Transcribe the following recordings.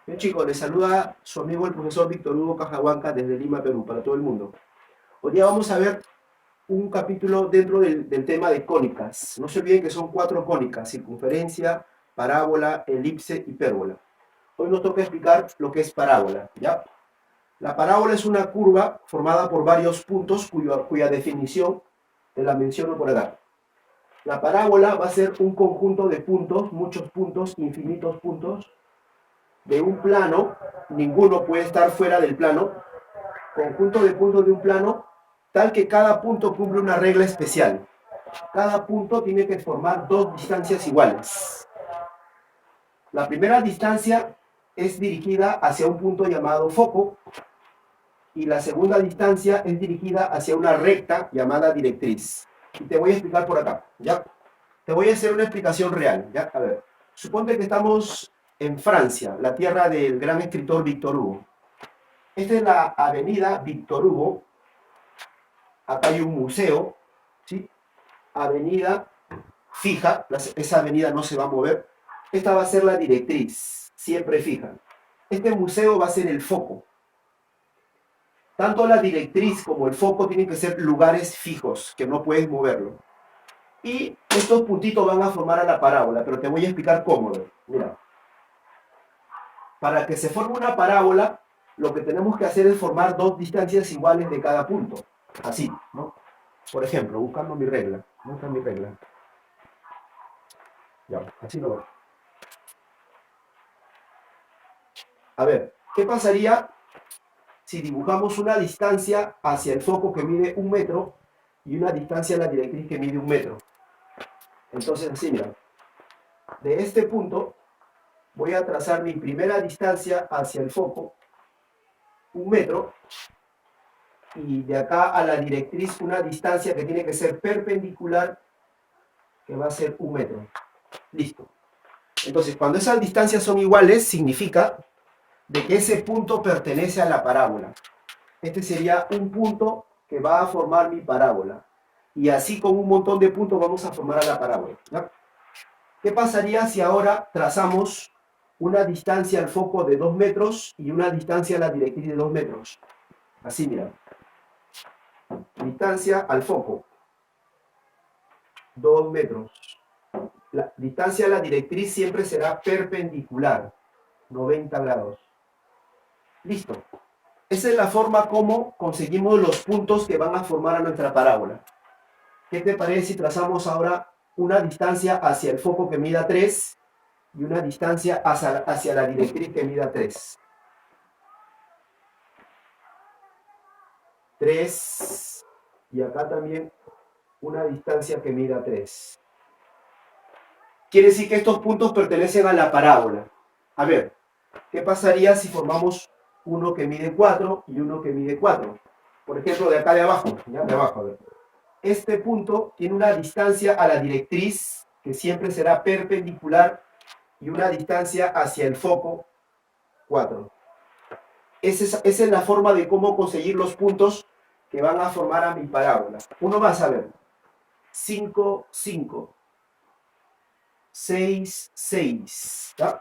Bien chicos, les saluda su amigo el profesor Víctor Hugo Cajahuanca desde Lima, Perú, para todo el mundo. Hoy día vamos a ver un capítulo dentro del tema de cónicas. No se olviden que son 4 cónicas: circunferencia, parábola, elipse, hipérbola. Hoy nos toca explicar lo que es parábola, ¿ya? La parábola es una curva formada por varios puntos cuya definición te la menciono por acá. La parábola va a ser un conjunto de puntos, muchos puntos, infinitos puntos, de un plano. Ninguno puede estar fuera del plano. Conjunto de puntos de un plano tal que cada punto cumple una regla especial. Cada punto tiene que formar 2 distancias iguales. La primera distancia es dirigida hacia un punto llamado foco y la segunda distancia es dirigida hacia una recta llamada directriz. Y te voy a explicar por acá, ¿ya? Te voy a hacer una explicación real, ¿ya? A ver, suponte que estamos en Francia, la tierra del gran escritor Víctor Hugo. Esta es la avenida Víctor Hugo. Acá hay un museo, ¿sí? Avenida fija, esa avenida no se va a mover. Esta va a ser la directriz, siempre fija. Este museo va a ser el foco. Tanto la directriz como el foco tienen que ser lugares fijos, que no puedes moverlo. Y estos puntitos van a formar a la parábola, pero te voy a explicar cómo. Mira, para que se forme una parábola, lo que tenemos que hacer es formar 2 distancias iguales de cada punto. Así, ¿no? Por ejemplo, buscando mi regla. ¿Dónde está mi regla? Ya, así lo veo. A ver, ¿qué pasaría si dibujamos una distancia hacia el foco que mide 1 metro y una distancia a la directriz que mide 1 metro? Entonces, así, mira, de este punto voy a trazar mi primera distancia hacia el foco, 1 metro, y de acá a la directriz una distancia que tiene que ser perpendicular, que va a ser 1 metro. Listo. Entonces, cuando esas distancias son iguales, significa de que ese punto pertenece a la parábola. Este sería un punto que va a formar mi parábola. Y así con un montón de puntos vamos a formar a la parábola, ¿ya? ¿Qué pasaría si ahora trazamos una distancia al foco de 2 metros y una distancia a la directriz de 2 metros? Así, mira. Distancia al foco, 2 metros. La distancia a la directriz siempre será perpendicular, 90 grados. Listo. Esa es la forma como conseguimos los puntos que van a formar a nuestra parábola. ¿Qué te parece si trazamos ahora una distancia hacia el foco que mida 3 y una distancia hacia la directriz que mida 3? 3, y acá también una distancia que mida 3. Quiere decir que estos puntos pertenecen a la parábola. A ver, ¿qué pasaría si formamos uno que mide 4 y uno que mide 4? Por ejemplo, de acá de abajo, ¿ya? De abajo, a ver. Este punto tiene una distancia a la directriz que siempre será perpendicular y una distancia hacia el foco, 4. Esa es la forma de cómo conseguir los puntos que van a formar a mi parábola. Uno más, a ver. 5, 5. 6, 6. ¿Ya?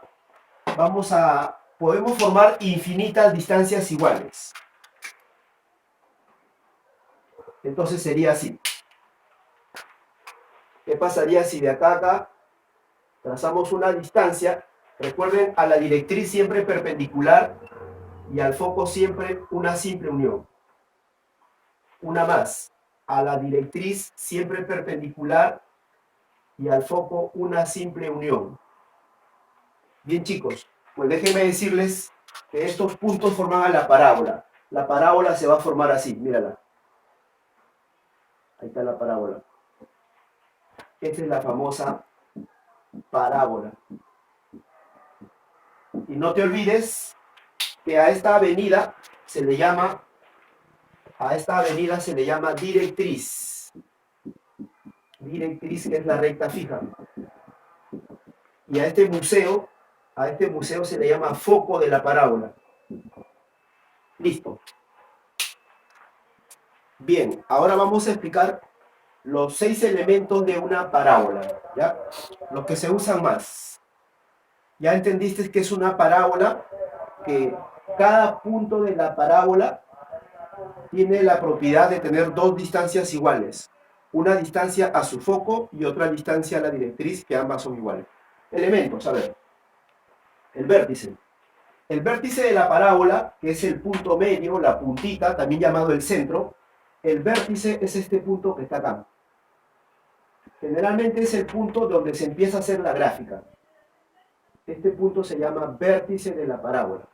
Podemos formar infinitas distancias iguales. Entonces sería así. ¿Qué pasaría si de acá a acá trazamos una distancia? Recuerden, a la directriz siempre perpendicular y al foco siempre una simple unión. Una más. A la directriz siempre perpendicular y al foco una simple unión. Bien chicos, pues déjenme decirles que estos puntos forman a la parábola. La parábola se va a formar así, mírala. Ahí está la parábola. Esta es la famosa parábola. Y no te olvides que a esta avenida se le llama directriz. Directriz, que es la recta fija. Y a este museo se le llama foco de la parábola. Listo. Bien, ahora vamos a explicar los 6 elementos de una parábola, ¿ya? Los que se usan más. ¿Ya entendiste qué es una parábola? que cada punto de la parábola tiene la propiedad de tener dos distancias iguales. Una distancia a su foco y otra distancia a la directriz, que ambas son iguales. Elementos, a ver. El vértice. El vértice de la parábola, que es el punto medio, la puntita, también llamado el centro, el vértice es este punto que está acá. Generalmente es el punto donde se empieza a hacer la gráfica. Este punto se llama vértice de la parábola.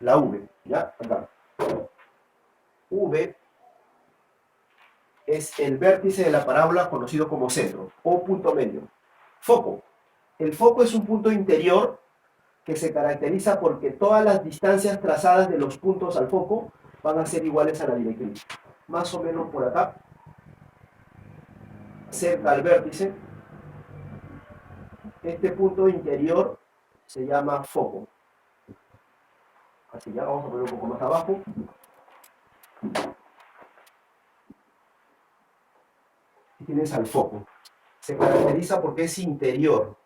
La V, ¿ya? Acá. V es el vértice de la parábola conocido como centro o punto medio. Foco. El foco es un punto interior que se caracteriza porque todas las distancias trazadas de los puntos al foco van a ser iguales a la directriz. Más o menos por acá, cerca al vértice, este punto interior se llama foco. Así ya, vamos a poner un poco más abajo. Y tienes al foco. Se caracteriza porque es interior.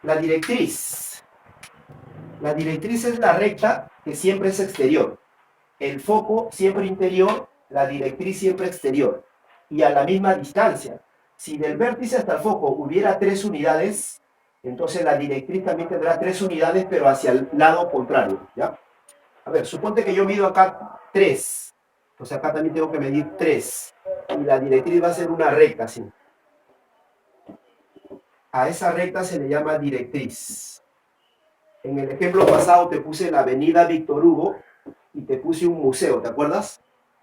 La directriz. La directriz es la recta que siempre es exterior. El foco siempre interior, la directriz siempre exterior. Y a la misma distancia. Si del vértice hasta el foco hubiera 3 unidades, entonces la directriz también tendrá 3 unidades, pero hacia el lado contrario, ¿ya? A ver, suponte que yo mido acá 3. Entonces acá también tengo que medir 3. Y la directriz va a ser una recta, así. A esa recta se le llama directriz. En el ejemplo pasado te puse la avenida Víctor Hugo y te puse un museo, ¿te acuerdas?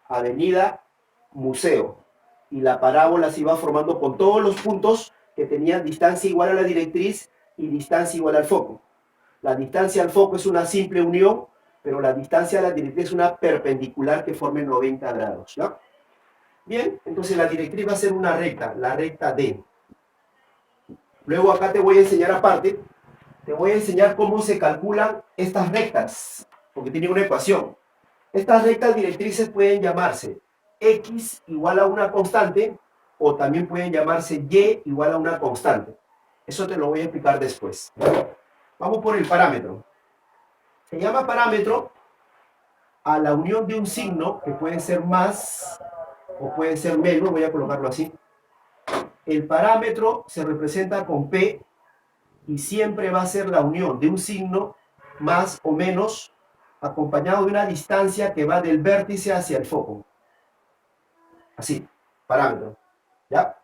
Avenida, museo. Y la parábola se iba formando con todos los puntos que tenían distancia igual a la directriz y distancia igual al foco. La distancia al foco es una simple unión, pero la distancia a la directriz es una perpendicular que forme 90 grados, ¿ya? Bien, entonces la directriz va a ser una recta, la recta D. Luego acá te voy a enseñar aparte, te voy a enseñar cómo se calculan estas rectas, porque tiene una ecuación. Estas rectas directrices pueden llamarse X igual a una constante, o también pueden llamarse Y igual a una constante. Eso te lo voy a explicar después. Vamos por el parámetro. Se llama parámetro a la unión de un signo que puede ser más o puede ser menos, voy a colocarlo así. El parámetro se representa con P y siempre va a ser la unión de un signo más o menos acompañado de una distancia que va del vértice hacia el foco. Así, parámetro. ¿Ya?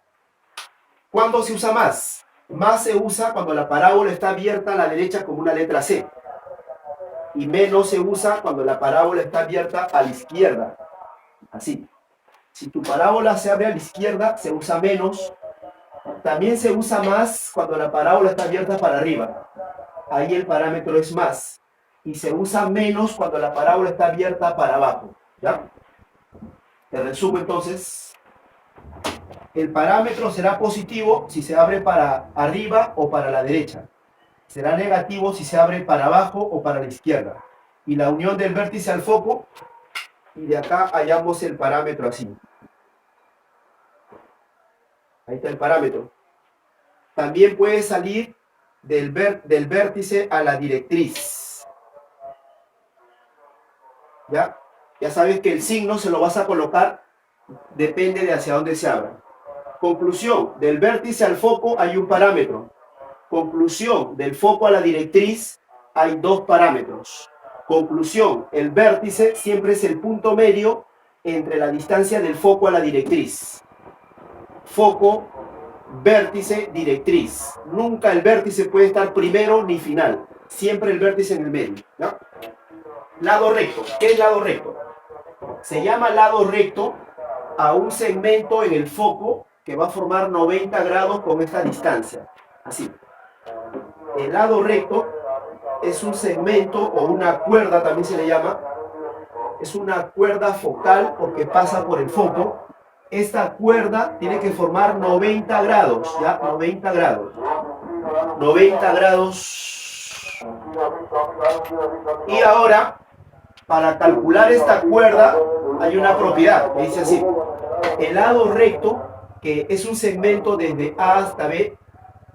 ¿Cuándo se usa más? Más se usa cuando la parábola está abierta a la derecha como una letra C. Y menos se usa cuando la parábola está abierta a la izquierda. Así. Si tu parábola se abre a la izquierda, se usa menos. También se usa más cuando la parábola está abierta para arriba. Ahí el parámetro es más. Y se usa menos cuando la parábola está abierta para abajo. ¿Ya? Te resumo entonces. El parámetro será positivo si se abre para arriba o para la derecha. Será negativo si se abre para abajo o para la izquierda. Y la unión del vértice al foco, y de acá hallamos el parámetro así. Ahí está el parámetro. También puede salir del vértice a la directriz. ¿Ya? Ya sabes que el signo se lo vas a colocar, depende de hacia dónde se abra. Conclusión, del vértice al foco hay un parámetro. Conclusión, del foco a la directriz hay 2 parámetros. Conclusión, el vértice siempre es el punto medio entre la distancia del foco a la directriz. Foco, vértice, directriz. Nunca el vértice puede estar primero ni final. Siempre el vértice en el medio, ¿no? Lado recto. ¿Qué es lado recto? Se llama lado recto a un segmento en el foco que va a formar 90 grados con esta distancia. Así. El lado recto es un segmento o una cuerda, también se le llama. Es una cuerda focal porque pasa por el foco. Esta cuerda tiene que formar 90 grados, ¿ya? 90 grados. 90 grados. Y ahora, para calcular esta cuerda, hay una propiedad que dice así. El lado recto, que es un segmento desde A hasta B,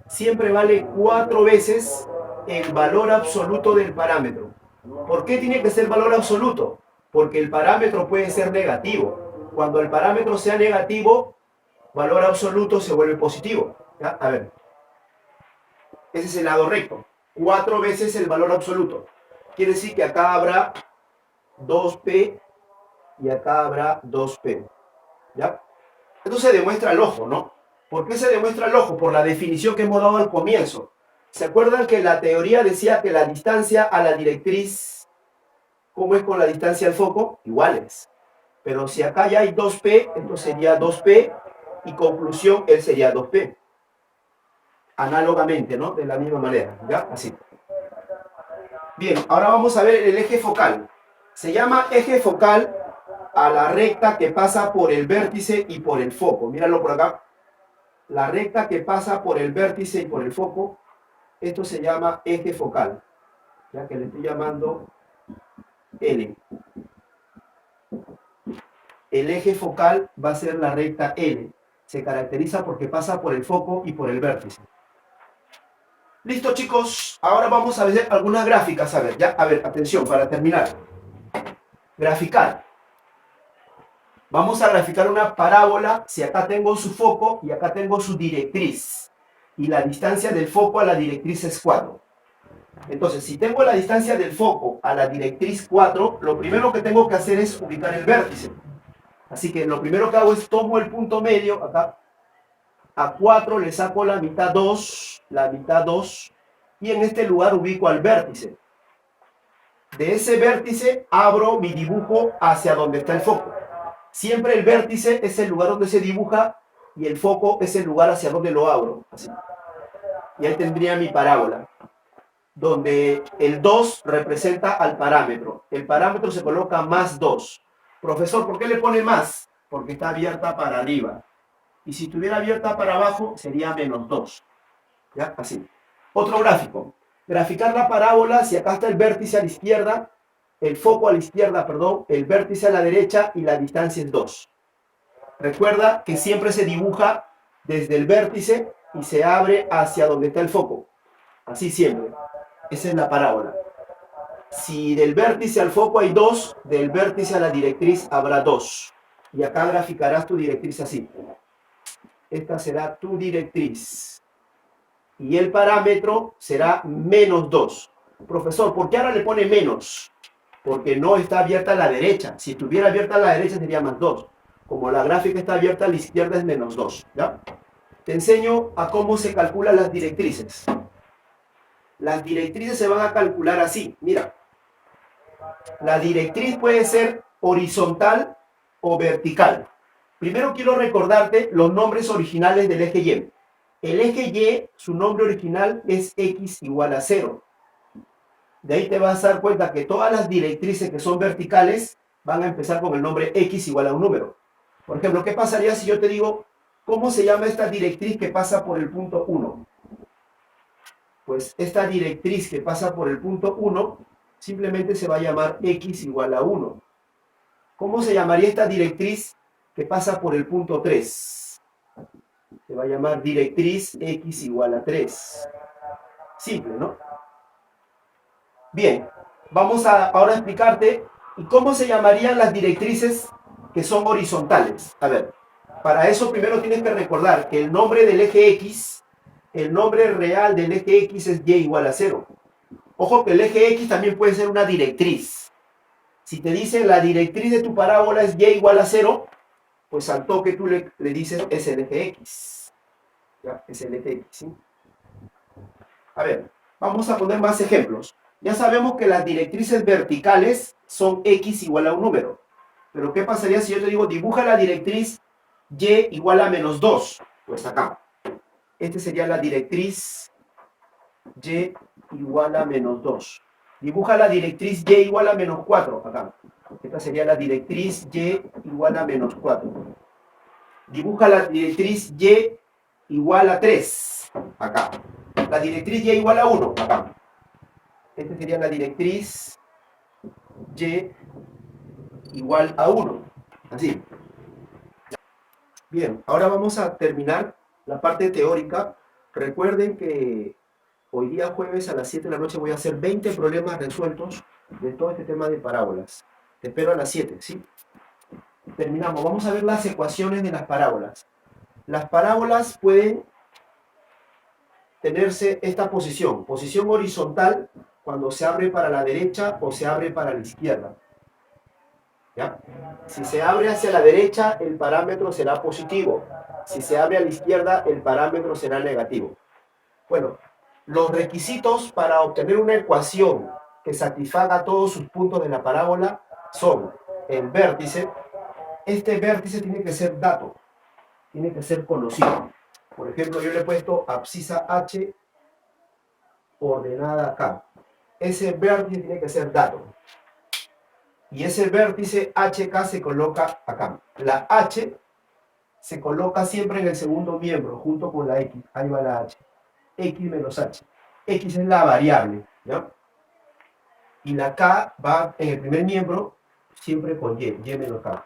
siempre vale 4 veces el valor absoluto del parámetro. ¿Por qué tiene que ser valor absoluto? Porque el parámetro puede ser negativo. Cuando el parámetro sea negativo, valor absoluto se vuelve positivo. ¿Ya? A ver, ese es el lado recto. 4 veces el valor absoluto. Quiere decir que acá habrá 2p y acá habrá 2p. ¿Ya? Esto se demuestra al ojo, ¿no? ¿Por qué se demuestra al ojo? Por la definición que hemos dado al comienzo. ¿Se acuerdan que la teoría decía que la distancia a la directriz, ¿cómo es con la distancia al foco? Iguales. Pero si acá ya hay 2p, entonces sería 2p y conclusión, él sería 2p. Análogamente, ¿no? De la misma manera, ¿ya? Así. Bien, ahora vamos a ver el eje focal. Se llama eje focal a la recta que pasa por el vértice y por el foco. Míralo por acá. La recta que pasa por el vértice y por el foco, esto se llama eje focal, ya que le estoy llamando L. El eje focal va a ser la recta L. Se caracteriza porque pasa por el foco y por el vértice. Listo, chicos. Ahora vamos a ver algunas gráficas. A ver, atención, para terminar. Graficar. Vamos a graficar una parábola. Si acá tengo su foco y acá tengo su directriz. Y la distancia del foco a la directriz es 4. Entonces, si tengo la distancia del foco a la directriz 4, lo primero que tengo que hacer es ubicar el vértice. Así que lo primero que hago es tomo el punto medio, acá, a 4 le saco la mitad 2, y en este lugar ubico al vértice. De ese vértice abro mi dibujo hacia donde está el foco. Siempre el vértice es el lugar donde se dibuja y el foco es el lugar hacia donde lo abro. Así. Y ahí tendría mi parábola, donde el 2 representa al parámetro. El parámetro se coloca más 2. Profesor, ¿por qué le pone más? Porque está abierta para arriba. Y si estuviera abierta para abajo, sería menos 2. ¿Ya? Así. Otro gráfico. Graficar la parábola, si acá está el vértice a la izquierda, el foco a la izquierda, perdón, el vértice a la derecha y la distancia es 2. Recuerda que siempre se dibuja desde el vértice y se abre hacia donde está el foco. Así siempre. Esa es la parábola. Si del vértice al foco hay 2, del vértice a la directriz habrá 2. Y acá graficarás tu directriz así. Esta será tu directriz. Y el parámetro será menos 2. Profesor, ¿por qué ahora le pone menos? Porque no está abierta a la derecha. Si estuviera abierta a la derecha sería más 2. Como la gráfica está abierta a la izquierda es menos 2. ¿Ya? Te enseño a cómo se calculan las directrices. Las directrices se van a calcular así. Mira. La directriz puede ser horizontal o vertical. Primero quiero recordarte los nombres originales del eje Y. El eje Y, su nombre original es X igual a 0. De ahí te vas a dar cuenta que todas las directrices que son verticales van a empezar con el nombre X igual a un número. Por ejemplo, ¿qué pasaría si yo te digo, ¿cómo se llama esta directriz que pasa por el punto 1? Pues esta directriz que pasa por el punto 1 simplemente se va a llamar X igual a 1. ¿Cómo se llamaría esta directriz que pasa por el punto 3? Se va a llamar directriz X igual a 3. Simple, ¿no? Bien, vamos a ahora explicarte cómo se llamarían las directrices que son horizontales. A ver, para eso primero tienes que recordar que el nombre del eje X, el nombre real del eje X es Y igual a 0. Ojo que el eje X también puede ser una directriz. Si te dicen la directriz de tu parábola es Y igual a 0, pues al toque tú le dices es el eje X. ¿Ya? Es el eje X, ¿sí? A ver, vamos a poner más ejemplos. Ya sabemos que las directrices verticales son X igual a un número. Pero ¿qué pasaría si yo te digo dibuja la directriz Y igual a menos 2? Pues acá. Esta sería la directriz Y igual a menos 2. Dibuja la directriz Y igual a menos 4, acá. Esta sería la directriz Y igual a menos 4. Dibuja la directriz Y igual a 3, acá. La directriz Y igual a 1, acá. Esta sería la directriz Y igual a 1. Así. Bien, ahora vamos a terminar la parte teórica. Recuerden que Hoy día jueves a las 7 de la noche voy a hacer 20 problemas resueltos de todo este tema de parábolas. Te espero a las 7, ¿sí? Terminamos. Vamos a ver las ecuaciones de las parábolas. Las parábolas pueden tenerse esta posición. Posición horizontal cuando se abre para la derecha o se abre para la izquierda. ¿Ya? Si se abre hacia la derecha, el parámetro será positivo. Si se abre a la izquierda, el parámetro será negativo. Bueno, los requisitos para obtener una ecuación que satisfaga todos sus puntos de la parábola son el vértice. Este vértice tiene que ser dato, tiene que ser conocido. Por ejemplo, yo le he puesto abscisa H ordenada acá. Ese vértice tiene que ser dato. Y ese vértice HK se coloca acá. La H se coloca siempre en el segundo miembro, junto con la X. Ahí va la H. X menos H. X es la variable, ¿ya? Y la K va en el primer miembro, siempre con Y menos K.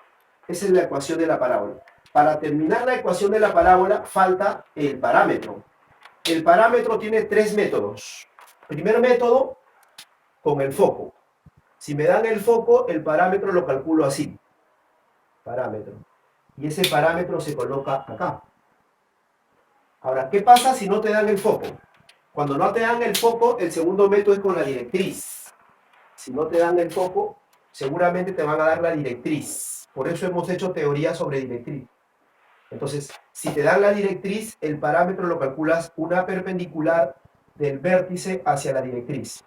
Esa es la ecuación de la parábola. Para terminar la ecuación de la parábola, falta el parámetro. El parámetro tiene tres métodos. Primer método, con el foco. Si me dan el foco, el parámetro lo calculo así. Parámetro. Y ese parámetro se coloca acá. Ahora, ¿qué pasa si no te dan el foco? Cuando no te dan el foco, el segundo método es con la directriz. Si no te dan el foco, seguramente te van a dar la directriz. Por eso hemos hecho teoría sobre directriz. Entonces, si te dan la directriz, el parámetro lo calculas una perpendicular del vértice hacia la directriz.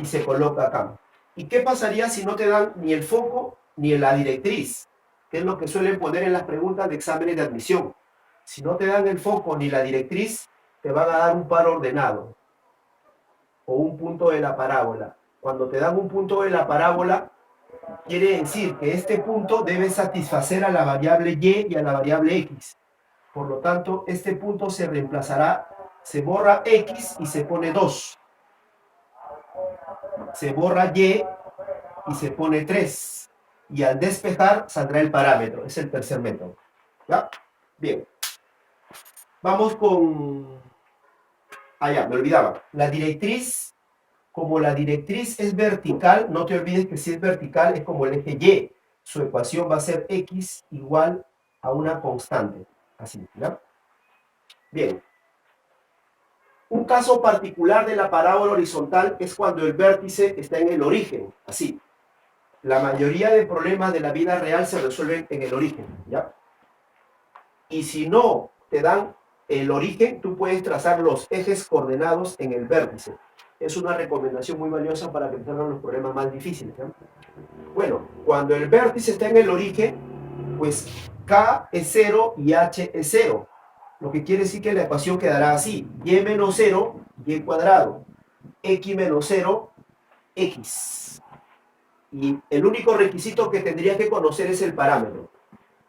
Y se coloca acá. ¿Y qué pasaría si no te dan ni el foco ni la directriz? Que es lo que suelen poner en las preguntas de exámenes de admisión. Si no te dan el foco ni la directriz, te van a dar un par ordenado o un punto de la parábola. Cuando te dan un punto de la parábola, quiere decir que este punto debe satisfacer a la variable Y y a la variable X. Por lo tanto, este punto se reemplazará, se borra X y se pone 2. Se borra Y y se pone 3. Y al despejar saldrá el parámetro. Es el tercer método. ¿Ya? Bien. Vamos con... Ah, ya, me olvidaba. La directriz, como la directriz es vertical, no te olvides que si es vertical es como el eje Y. Su ecuación va a ser X igual a una constante. Así, ¿ya? Bien. Un caso particular de la parábola horizontal es cuando el vértice está en el origen, así. La mayoría de problemas de la vida real se resuelven en el origen, ¿ya? Y si no te dan el origen, tú puedes trazar los ejes coordenados en el vértice. Es una recomendación muy valiosa para que te salgan los problemas más difíciles, ¿ya? Bueno, cuando el vértice está en el origen, pues K es 0 y H es 0. Lo que quiere decir que la ecuación quedará así. Y menos 0, Y cuadrado. X menos 0, X. Y el único requisito que tendrías que conocer es el parámetro.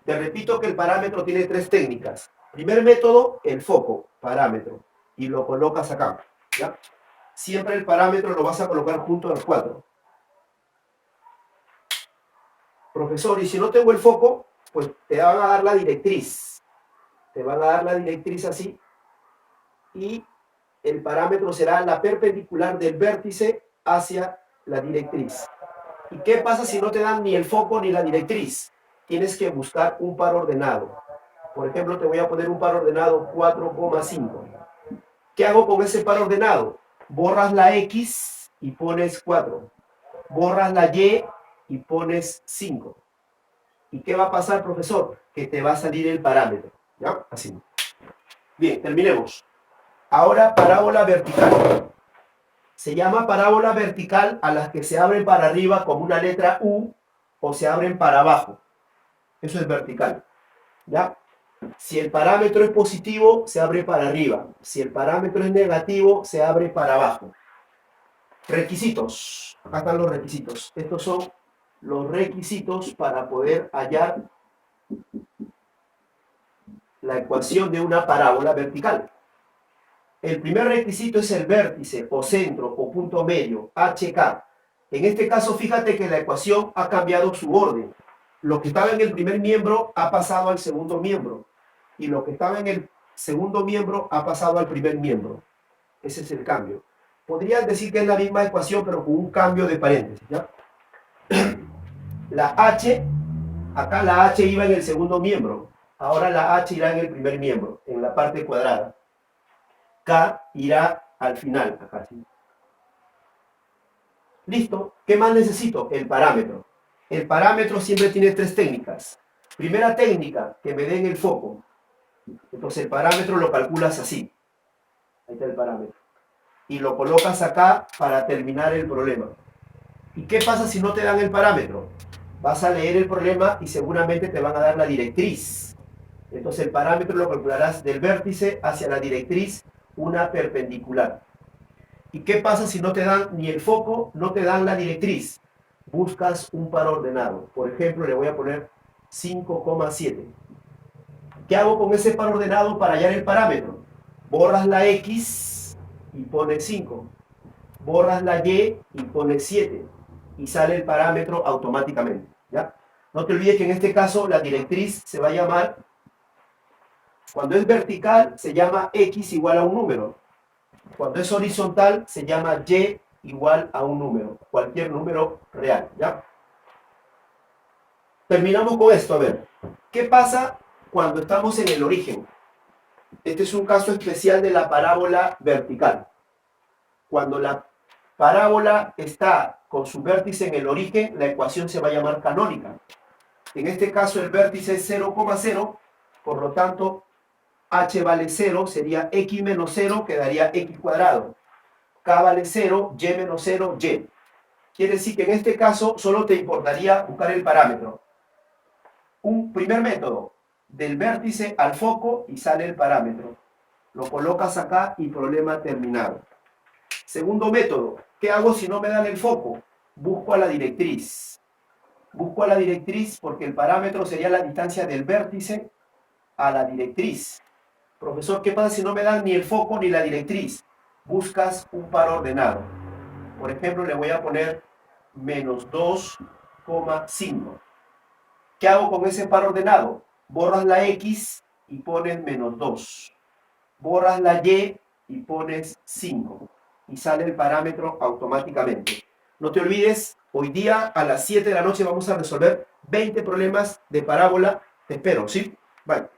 Te repito que el parámetro tiene tres técnicas. Primer método, el foco, parámetro. Y lo colocas acá, ¿ya? Siempre el parámetro lo vas a colocar junto al 4. Profesor, y si no tengo el foco, pues te van a dar la directriz. Te van a dar la directriz así. Y el parámetro será la perpendicular del vértice hacia la directriz. ¿Y qué pasa si no te dan ni el foco ni la directriz? Tienes que buscar un par ordenado. Por ejemplo, te voy a poner un par ordenado 4,5. ¿Qué hago con ese par ordenado? Borras la X y pones 4. Borras la Y y pones 5. ¿Y qué va a pasar, profesor? Que te va a salir el parámetro. ¿Ya? Así. Bien, terminemos. Ahora, parábola vertical. Se llama parábola vertical a las que se abren para arriba como una letra U o se abren para abajo. Eso es vertical. ¿Ya? Si el parámetro es positivo, se abre para arriba. Si el parámetro es negativo, se abre para abajo. Requisitos. Acá están los requisitos. Estos son los requisitos para poder hallar la ecuación de una parábola vertical. El primer requisito es el vértice o centro o punto medio, HK. En este caso, fíjate que la ecuación ha cambiado su orden. Lo que estaba en el primer miembro ha pasado al segundo miembro. Y lo que estaba en el segundo miembro ha pasado al primer miembro. Ese es el cambio. Podrían decir que es la misma ecuación, pero con un cambio de paréntesis, ¿ya? La h, acá la h iba en el segundo miembro. Ahora la h irá en el primer miembro, en la parte cuadrada. K irá al final, acá, ¿sí? Listo. ¿Qué más necesito? El parámetro. El parámetro siempre tiene tres técnicas. Primera técnica, que me den el foco. Entonces el parámetro lo calculas así. Ahí está el parámetro. Y lo colocas acá para terminar el problema. ¿Y qué pasa si no te dan el parámetro? Vas a leer el problema y seguramente te van a dar la directriz. Entonces el parámetro lo calcularás del vértice hacia la directriz, una perpendicular. ¿Y qué pasa si no te dan ni el foco, no te dan la directriz? Buscas un par ordenado. Por ejemplo, le voy a poner 5,7. ¿Qué hago con ese par ordenado para hallar el parámetro? Borras la X y pones 5. Borras la Y y pones 7. Y sale el parámetro automáticamente, ¿ya? No te olvides que en este caso la directriz se va a llamar, cuando es vertical, se llama X igual a un número. Cuando es horizontal, se llama Y igual a un número, cualquier número real, ¿ya? Terminamos con esto, a ver. ¿Qué pasa cuando estamos en el origen? Este es un caso especial de la parábola vertical. Cuando la parábola está con su vértice en el origen, la ecuación se va a llamar canónica. En este caso el vértice es 0,0, por lo tanto h vale 0, sería x menos 0, quedaría x cuadrado. K vale 0, y menos 0, y. Quiere decir que en este caso solo te importaría buscar el parámetro. Un primer método, del vértice al foco y sale el parámetro. Lo colocas acá y problema terminado. Segundo método, ¿qué hago si no me dan el foco? Busco a la directriz. Busco a la directriz porque el parámetro sería la distancia del vértice a la directriz. Profesor, ¿qué pasa si no me dan ni el foco ni la directriz? Buscas un par ordenado. Por ejemplo, le voy a poner menos 2,5. ¿Qué hago con ese par ordenado? Borras la X y pones menos 2. Borras la Y y pones 5. Y sale el parámetro automáticamente. No te olvides, hoy día a las 7 de la noche vamos a resolver 20 problemas de parábola. Te espero, ¿sí? Bye.